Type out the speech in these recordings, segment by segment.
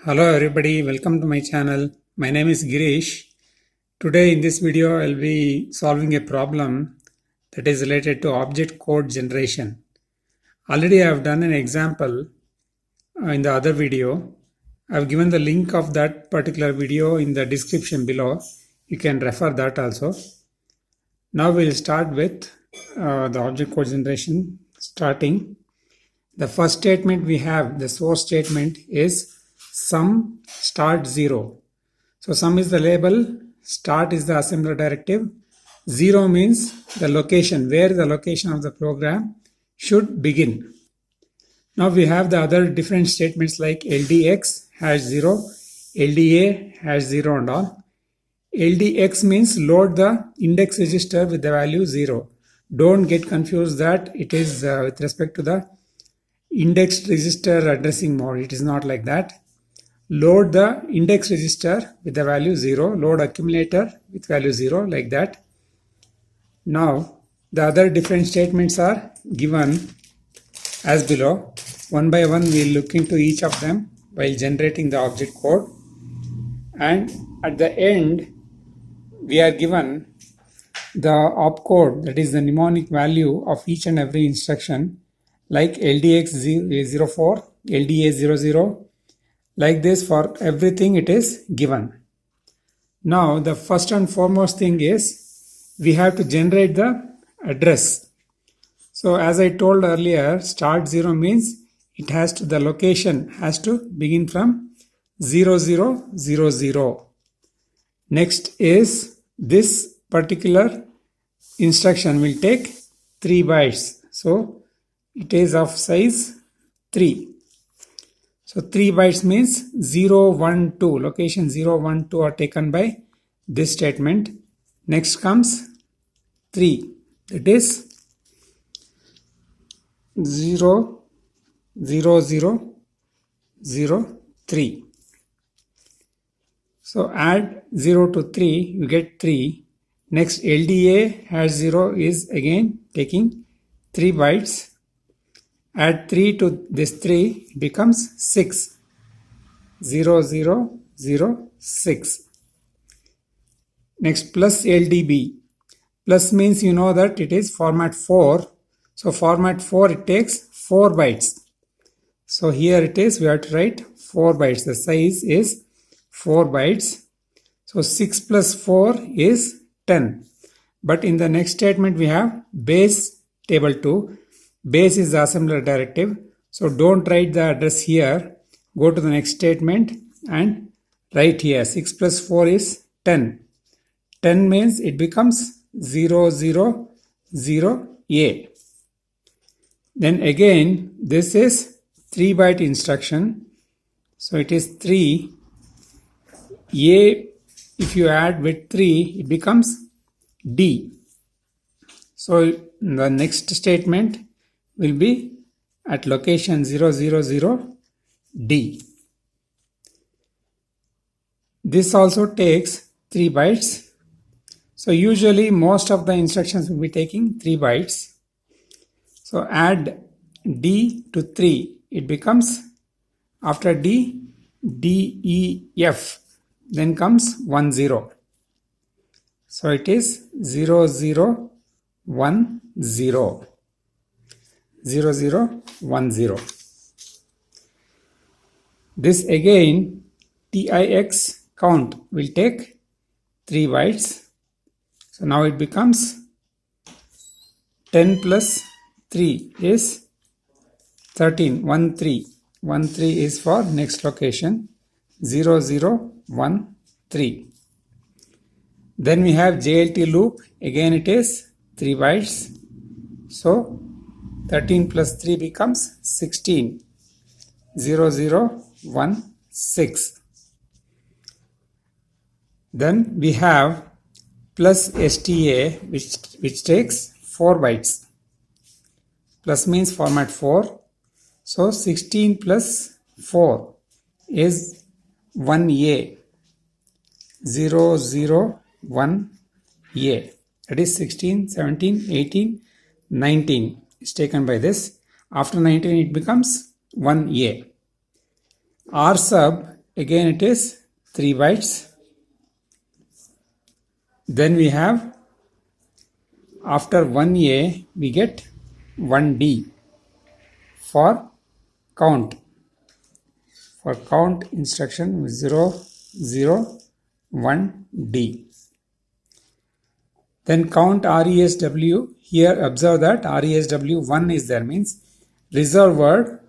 Hello everybody, welcome to my channel. My name is Girish. Today in this video I'll be solving a problem that is related to object code generation. Already I have done an example in the other video. I've given the link of that particular video in the description below. You can refer that also. Now we'll start with the object code generation starting. The first statement we have, the source statement, is sum start 0. So sum is the label, start is the assembler directive, 0 means the location, where the location of the program should begin. Now we have the other different statements like LDX hash 0, LDA hash 0 and all. LDX means load the index register with the value 0. Don't get confused that it is with respect to the indexed register addressing mode. It is not like that. Load the index register with the value 0. Load accumulator with value 0, like that. Now the other different statements are given as below. One by one we will look into each of them while generating the object code. And at the end we are given the opcode, that is the mnemonic value of each and every instruction, like LDX 04, LDA 00, like this. For everything it is given. Now the first and foremost thing is we have to generate the address. So as I told earlier, start 0 means the location has to begin from 0000. Next is this particular instruction will take 3 bytes. So it is of size 3. So 3 bytes means 0, 1, 2. Location 0, 1, 2 are taken by this statement. Next comes 3. That is 0, 0, 0, 0, 3. So add 0 to 3, you get 3. Next LDA hash 0 is again taking 3 bytes. Add 3 to this 3, it becomes 6. 0, 0, 0, 6. Next plus LDB. Plus means you know that it is format 4. So format 4 it takes 4 bytes. So here it is, we have to write 4 bytes. The size is 4 bytes. So 6 plus 4 is 10. But in the next statement we have base table 2. Base is the assembler directive. So don't write the address here. Go to the next statement and write here. 6 plus 4 is 10. 10 means it becomes 000A. Then again this is 3 byte instruction. So it is 3. A, if you add with 3, it becomes D. So the next statement will be at location 000D. This also takes 3 bytes. So usually most of the instructions will be taking 3 bytes. So add D to 3. It becomes, after D, DEF. Then comes 10. So it is 0010. 0010. This again TIX count will take 3 bytes. So now it becomes 10 plus 3 is 13. 13. 13 is for next location 0013. Then we have JLT loop. Again it is 3 bytes. So 13 plus 3 becomes 16. 0016. Then we have plus STA which takes 4 bytes. Plus means format 4. So 16 plus 4 is 1A. 001A. That is 16, 17, 18, 19 is taken by this. After 19 it becomes 1A. R sub again it is 3 bytes. Then we have after 1A we get 1D for count. For count instruction 0, 0, 1D. Then count RESW. Here observe that RESW 1 is there, means reserve word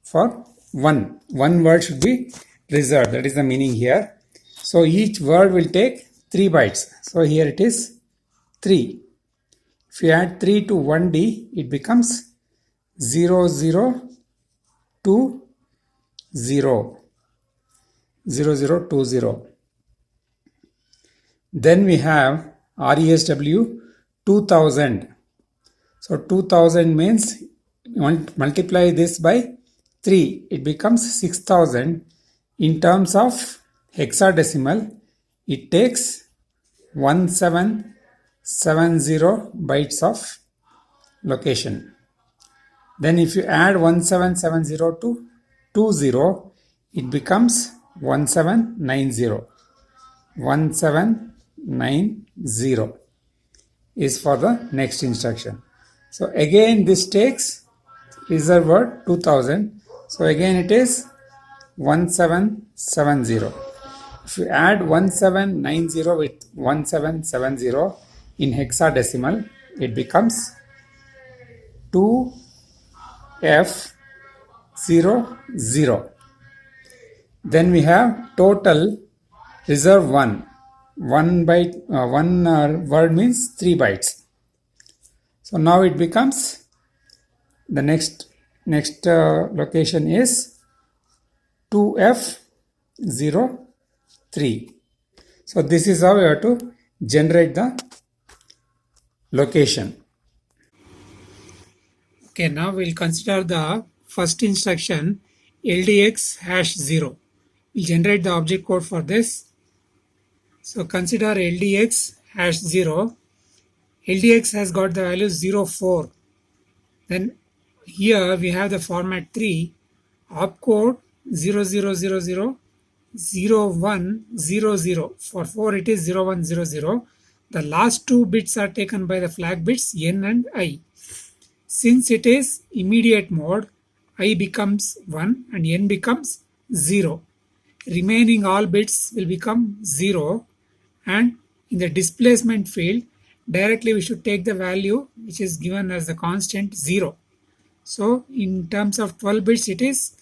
for 1. One word should be reserved. That is the meaning here. So each word will take 3 bytes. So here it is 3. If you add 3 to 1D, it becomes 0, 0, 2, 0. 0, 0, 2, 0. Then we have RESW 2000. So 2000 means multiply this by 3. It becomes 6000. In terms of hexadecimal, it takes 1770 bytes of location. Then if you add 1770 to 20, it becomes 1790. 1790 is for the next instruction. So again this takes reserve word 2000. So again it is 1770. If you add 1790 with 1770 in hexadecimal, it becomes 2F00. Then we have total reserve 1. One word means 3 bytes. So now it becomes the next location is 2F03. So this is how we have to generate the location. Okay, now we'll consider the first instruction LDX #0. We'll generate the object code for this. So consider LDX #0. LDX has got the value 04. Then here we have the format 3, opcode 0000 0100. For 4 it is 0100. The last 2 bits are taken by the flag bits N and I. Since it is immediate mode, I becomes 1 and N becomes 0. Remaining all bits will become 0, and in the displacement field directly we should take the value which is given as the constant 0. So in terms of 12 bits it is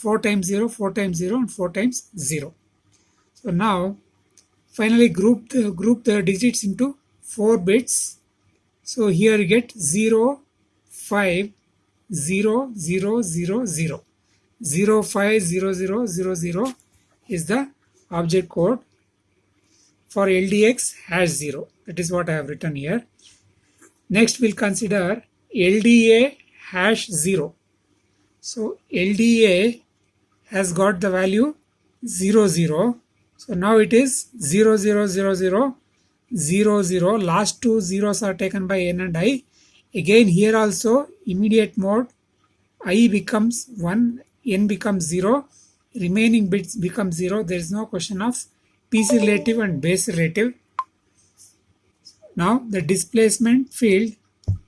4 times 0, 4 times 0 and 4 times 0. So now finally group the digits into 4 bits. So here you get 0, 5, 0, 0, 0, 0. 0, 5, 0, 0, 0, 0 is the object code for LDX #0. That is what I have written here. Next we'll consider LDA #0. So LDA has got the value 00. So now it is 0000 00. Last 2 zeros are taken by N and I. Again here also immediate mode, I becomes 1, N becomes 0, remaining bits become 0. There is no question of PC relative and base relative. Now the displacement field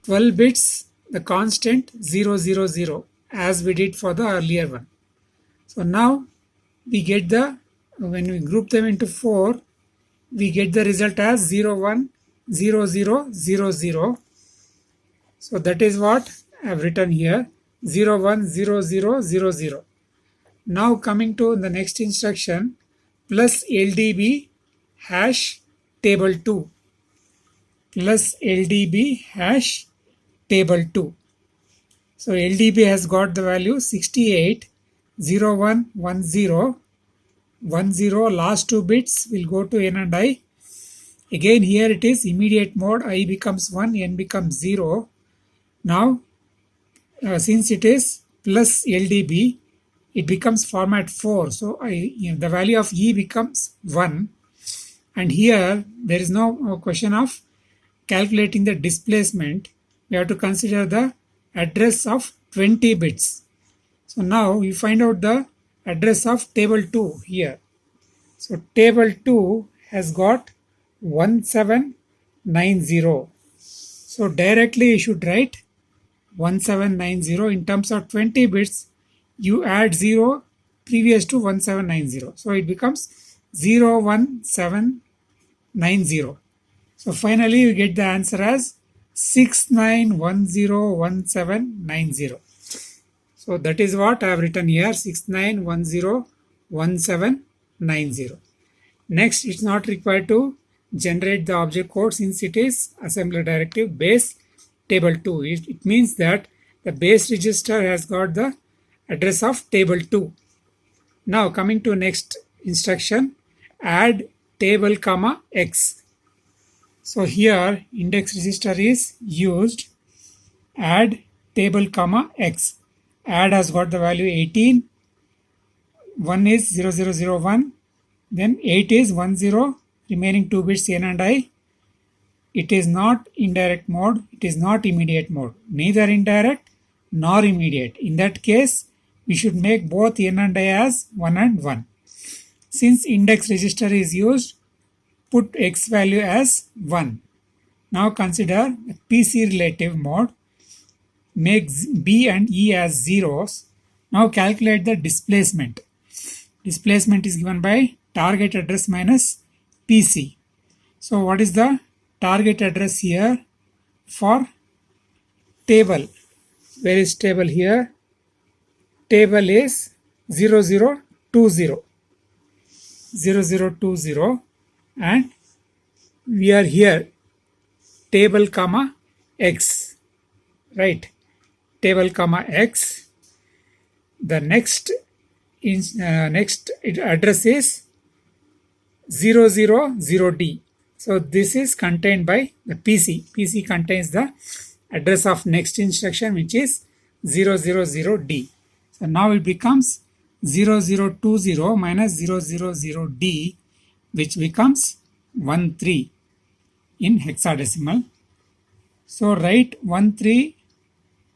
12 bits, the constant 000 as we did for the earlier one. So now we get when we group them into 4, we get the result as 010000. So that is what I have written here, 010000. Now coming to the next instruction, plus LDB #table2. Plus LDB #table2. So LDB has got the value 68, 0110, 10. Last 2 bits will go to N and I. Again here it is immediate mode, I becomes 1, N becomes 0. Now since it is plus LDB, it becomes format 4. So the value of E becomes 1. And here there is no question of calculating the displacement. We have to consider the address of 20 bits. So now we find out the address of table 2 here. So table 2 has got 1790. So directly you should write 1790 in terms of 20 bits. You add 0 previous to 1790. So it becomes 01790. So finally you get the answer as 69101790. So that is what I have written here, 69101790. Next, it's not required to generate the object code since it is assembly directive base table 2. It means that the base register has got the address of table 2. Now coming to next instruction, add table comma x. So here index register is used, add table comma x. Add has got the value 18, 1 is 0001, then 8 is 10, remaining 2 bits n and I. It is not indirect mode, it is not immediate mode, neither indirect nor immediate. In that case, we should make both n and I as 1 and 1. Since index register is used, put x value as 1. Now consider the PC relative mode. Make B and E as zeros. Now calculate the displacement. Displacement is given by target address minus PC. So what is the target address here for table? Where is table here? Table is 0020. 0020 and we are here table comma x, right? Table comma x. The next address is 000D. So this is contained by the PC. PC contains the address of next instruction, which is 000D. So now it becomes 0020 minus 000D, which becomes 13 in hexadecimal. So write 13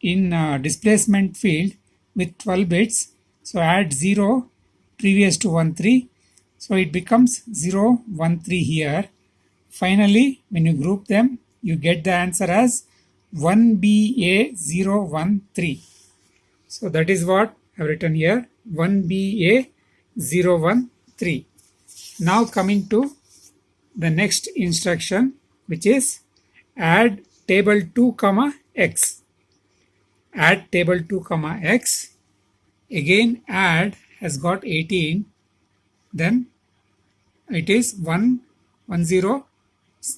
in displacement field with 12 bits. So add 0 previous to 13. So it becomes 013 here. Finally, when you group them, you get the answer as 1BA013. So that is what I have written here, 1BA013. Now coming to the next instruction, which is add table 2 comma x. Add table 2 comma x. Again add has got 18. Then it is 110.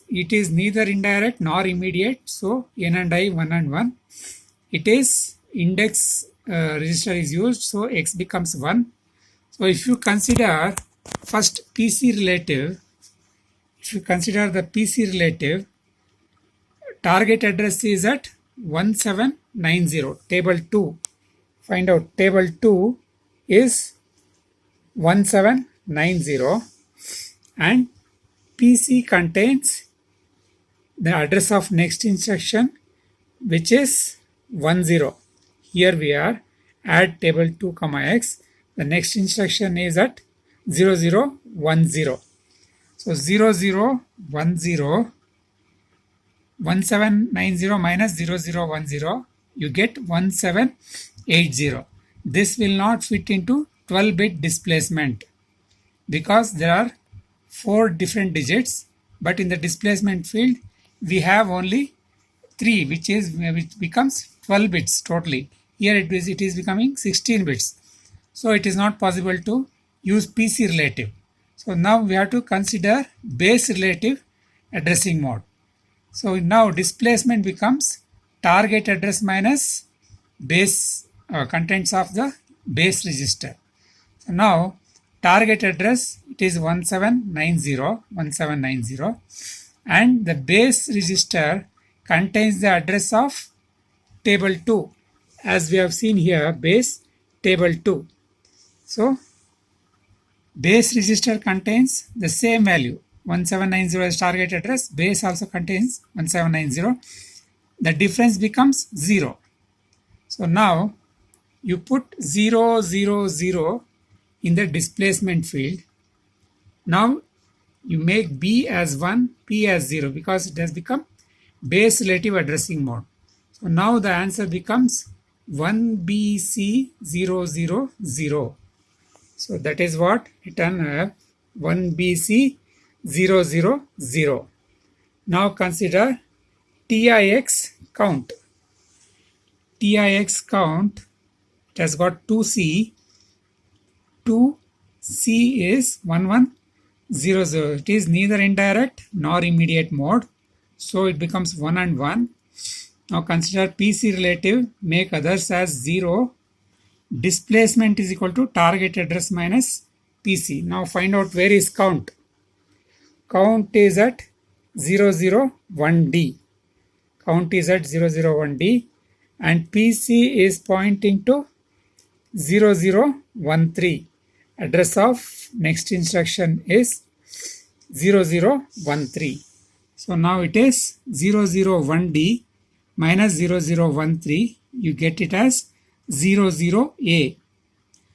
It is neither indirect nor immediate. So n and I 1 and 1. It is index register is used. So x becomes 1. So if you consider first PC relative, if you consider the PC relative, target address is at 1790. Table 2. Find out table 2 is 1790 and PC contains the address of next instruction, which is 10. Here we are, add table 2 comma x. The next instruction is at 0010. So 0010, 1790 minus 0010, you get 1780. This will not fit into 12-bit displacement because there are 4 different digits, but in the displacement field we have only 3, which becomes 12 bits totally. Here it is becoming 16 bits. So it is not possible to use PC relative. So now we have to consider base relative addressing mode. So now displacement becomes target address minus base contents of the base register. So now target address, it is 1790 and the base register contains the address of table 2, as we have seen here, base table 2. So base register contains the same value, 1790 as target address, base also contains 1790. The difference becomes 0. So now you put 000 in the displacement field. Now you make B as 1, P as 0 because it has become base relative addressing mode. So now the answer becomes 1BC000. So that is what return 1BC000. Now consider TIX count. TIX count, it has got 2C. 2C is 1100. It is neither indirect nor immediate mode. So it becomes 1 and 1. Now consider PC relative, make others as 0. Displacement is equal to target address minus PC. Now find out where is count. Count is at 001D. Count is at 001D and PC is pointing to 0013. Address of next instruction is 0013. So now it is 001D minus 0013. You get it as 00A.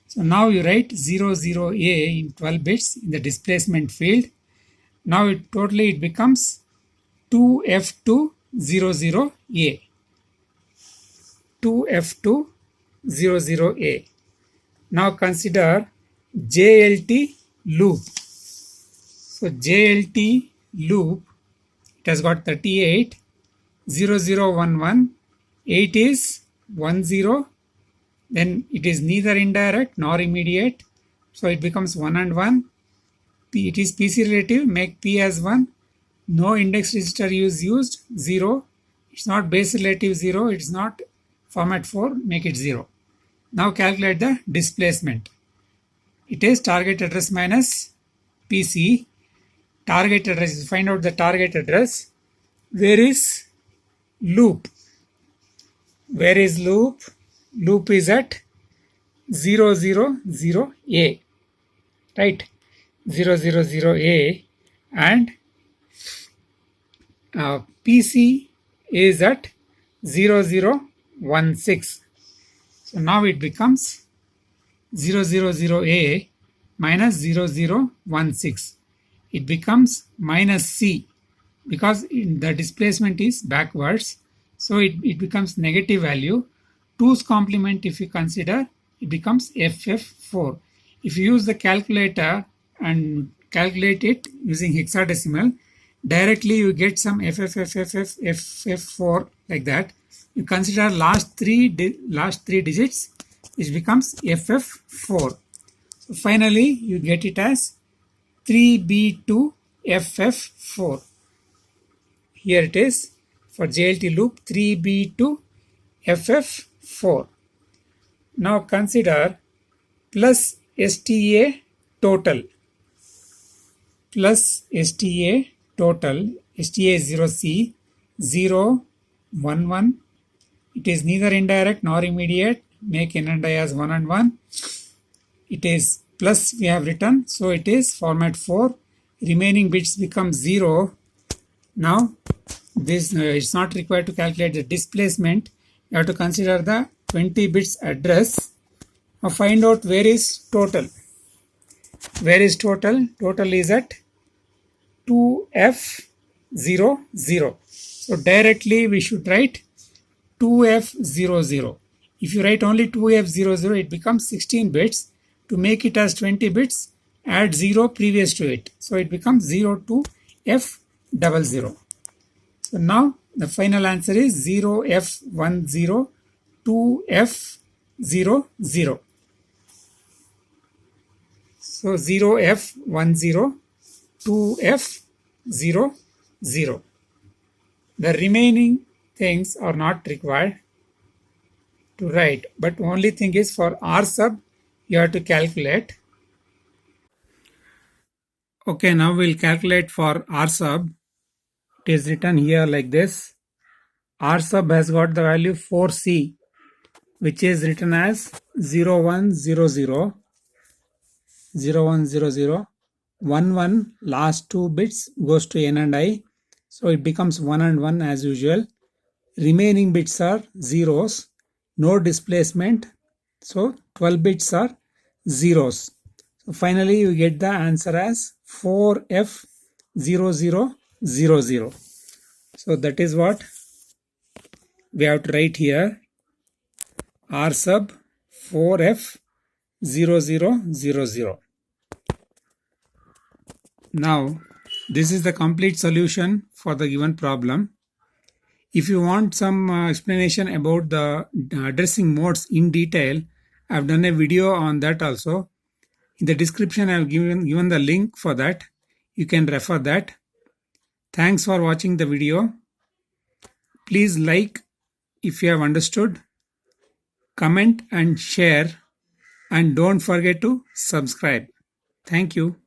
So now you write 00A in 12 bits in the displacement field. Now it becomes 2F200A. 2F200A. Now consider JLT loop. So JLT loop, it has got 38, 0011, 8 is 10, then it is neither indirect nor immediate, so it becomes 1 and 1. It is PC relative, make P as 1, no index register is used, 0, it's not base relative 0, it's not format 4, make it 0. Now calculate the displacement. It is target address minus PC. Target address, find out the target address. Where is loop? Where is loop? Loop is at 000A. Right? 000A and PC is at 0016. So now it becomes 000A minus 0016. It becomes minus C because the displacement is backwards. So it becomes negative value. 2's complement, if you consider, it becomes FF4. If you use the calculator and calculate it using hexadecimal, directly you get some FF4 like that. You consider last three digits, which becomes FF4. So finally you get it as 3B2FF4. Here it is for JLT loop, 3B2FF4. Now consider plus STA total. Plus STA total. STA is 0C, 0, 1, 1. It is neither indirect nor immediate. Make N and I as 1 and 1. It is plus we have written. So it is format 4. Remaining bits become 0. Now this it's not required to calculate the displacement. You have to consider the 20 bits address. Now find out where is total. Where is total? Total is at 2F00. So directly we should write 2F00. If you write only 2F00, it becomes 16 bits. To make it as 20 bits, add 0 previous to it. So it becomes 02F00. So now the final answer is 0F10 2F00. So 0F10 2F00. The remaining things are not required to write, but only thing is for R sub you have to calculate. Okay, now we'll calculate for R sub. It is written here like this. R sub has got the value 4C, which is written as 0100 0100 11 last two bits goes to N and I, so it becomes 1 and 1 as usual. Remaining bits are zeros, no displacement, so 12 bits are zeros. So finally, you get the answer as 4F0000. So that is what we have to write here. R sub 4F0000. Now, this is the complete solution for the given problem. If you want some explanation about the addressing modes in detail, I have done a video on that also. In the description, I have given the link for that. You can refer that. Thanks for watching the video. Please like if you have understood, comment and share, and don't forget to subscribe. Thank you.